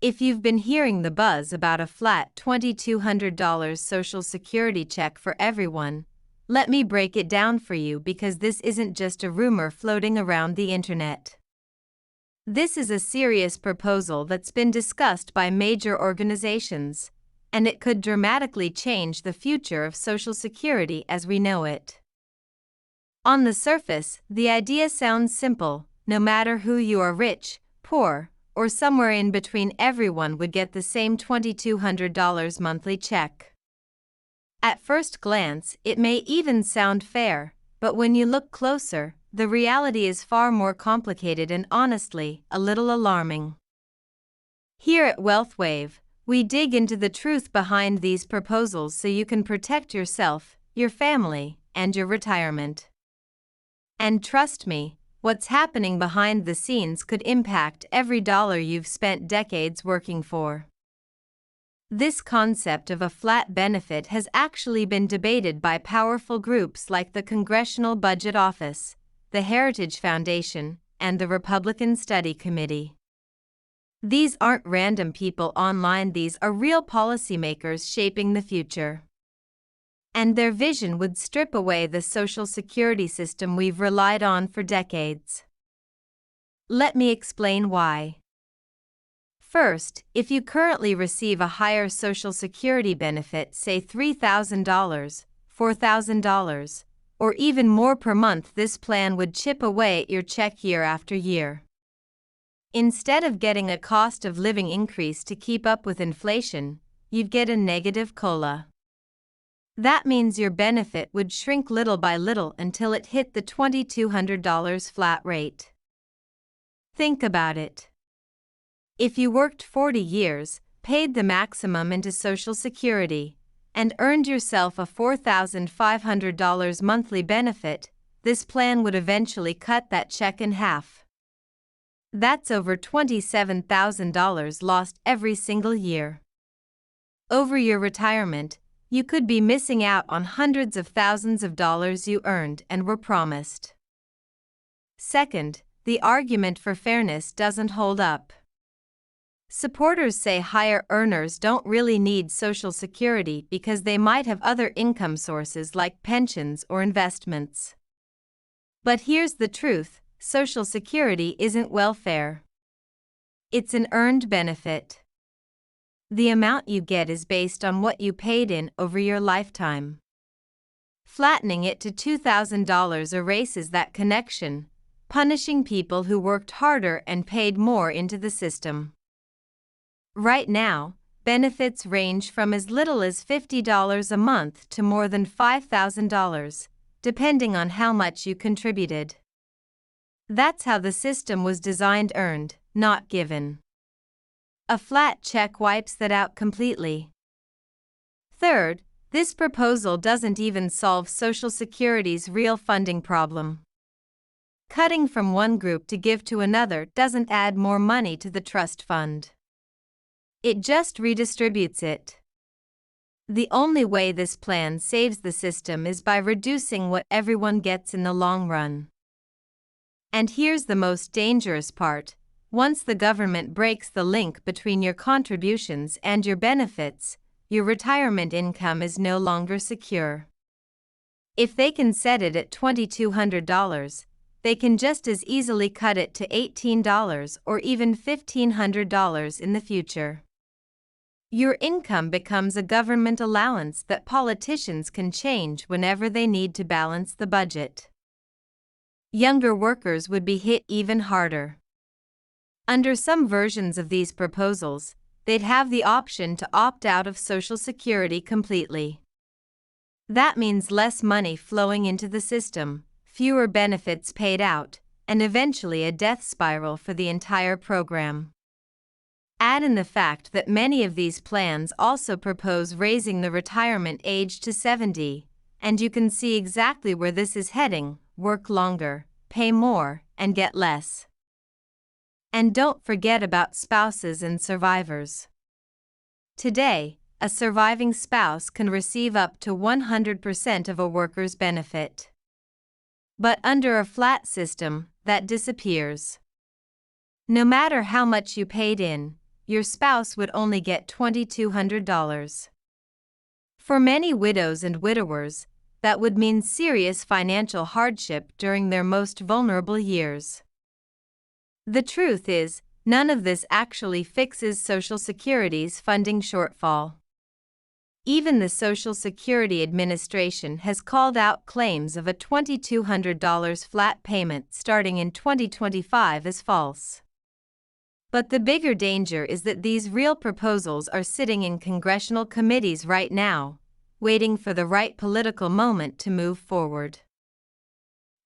If you've been hearing the buzz about a flat $2,200 Social Security check for everyone, let me break it down for you because this isn't just a rumor floating around the internet. This is a serious proposal that's been discussed by major organizations, and it could dramatically change the future of Social Security as we know it. On the surface, the idea sounds simple. No matter who you are, rich, poor, or somewhere in between, everyone would get the same $2,200 monthly check. At first glance, it may even sound fair, but when you look closer, the reality is far more complicated and honestly, a little alarming. Here at WealthWave, we dig into the truth behind these proposals so you can protect yourself, your family, and your retirement. And trust me, what's happening behind the scenes could impact every dollar you've spent decades working for. This concept of a flat benefit has actually been debated by powerful groups like the Congressional Budget Office, the Heritage Foundation, and the Republican Study Committee. These aren't random people online, these are real policymakers shaping the future. And their vision would strip away the Social Security system we've relied on for decades. Let me explain why. First, if you currently receive a higher Social Security benefit, say $3,000, $4,000, or even more per month, this plan would chip away at your check year after year. Instead of getting a cost of living increase to keep up with inflation, you'd get a negative COLA. That means your benefit would shrink little by little until it hit the $2,200 flat rate. Think about it. If you worked 40 years, paid the maximum into Social Security, and earned yourself a $4,500 monthly benefit, this plan would eventually cut that check in half. That's over $27,000 lost every single year. Over your retirement, you could be missing out on hundreds of thousands of dollars you earned and were promised. Second, the argument for fairness doesn't hold up. Supporters say higher earners don't really need Social Security because they might have other income sources like pensions or investments. But here's the truth: Social Security isn't welfare. It's an earned benefit. The amount you get is based on what you paid in over your lifetime. Flattening it to $2,000 erases that connection, punishing people who worked harder and paid more into the system. Right now, benefits range from as little as $50 a month to more than $5,000, depending on how much you contributed. That's how the system was designed: earned, not given. A flat check wipes that out completely. Third, this proposal doesn't even solve Social Security's real funding problem. Cutting from one group to give to another doesn't add more money to the trust fund. It just redistributes it. The only way this plan saves the system is by reducing what everyone gets in the long run. And here's the most dangerous part: once the government breaks the link between your contributions and your benefits, your retirement income is no longer secure. If they can set it at $2,200, they can just as easily cut it to $18 or even $1,500 in the future. Your income becomes a government allowance that politicians can change whenever they need to balance the budget. Younger workers would be hit even harder. Under some versions of these proposals, they'd have the option to opt out of Social Security completely. That means less money flowing into the system, fewer benefits paid out, and eventually a death spiral for the entire program. Add in the fact that many of these plans also propose raising the retirement age to 70, and you can see exactly where this is heading: work longer, pay more, and get less. And don't forget about spouses and survivors. Today, a surviving spouse can receive up to 100% of a worker's benefit. But under a flat system, that disappears. No matter how much you paid in, your spouse would only get $2,200. For many widows and widowers, that would mean serious financial hardship during their most vulnerable years. The truth is, none of this actually fixes Social Security's funding shortfall. Even the Social Security Administration has called out claims of a $2,200 flat payment starting in 2025 as false. But the bigger danger is that these real proposals are sitting in congressional committees right now, waiting for the right political moment to move forward.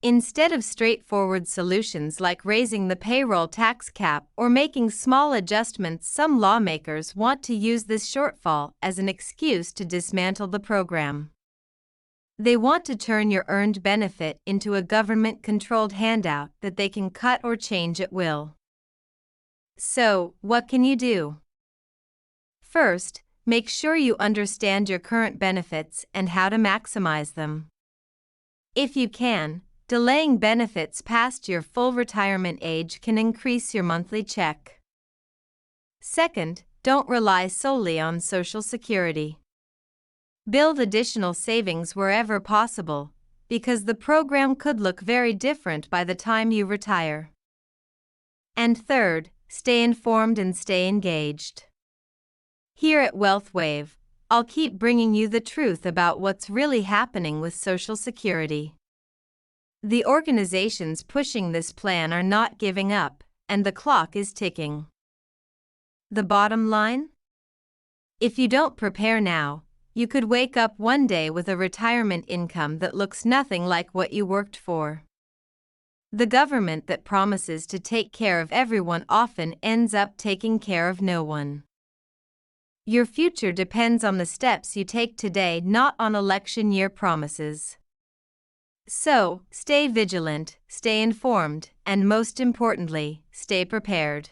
Instead of straightforward solutions like raising the payroll tax cap or making small adjustments, some lawmakers want to use this shortfall as an excuse to dismantle the program. They want to turn your earned benefit into a government-controlled handout that they can cut or change at will. So, what can you do? First, make sure you understand your current benefits and how to maximize them. If you can, delaying benefits past your full retirement age can increase your monthly check. Second, don't rely solely on Social Security. Build additional savings wherever possible, because the program could look very different by the time you retire. And third, stay informed and stay engaged. Here at WealthWave, I'll keep bringing you the truth about what's really happening with Social Security. The organizations pushing this plan are not giving up, and the clock is ticking. The bottom line? If you don't prepare now, you could wake up one day with a retirement income that looks nothing like what you worked for. The government that promises to take care of everyone often ends up taking care of no one. Your future depends on the steps you take today, not on election year promises. So, stay vigilant, stay informed, and most importantly, stay prepared.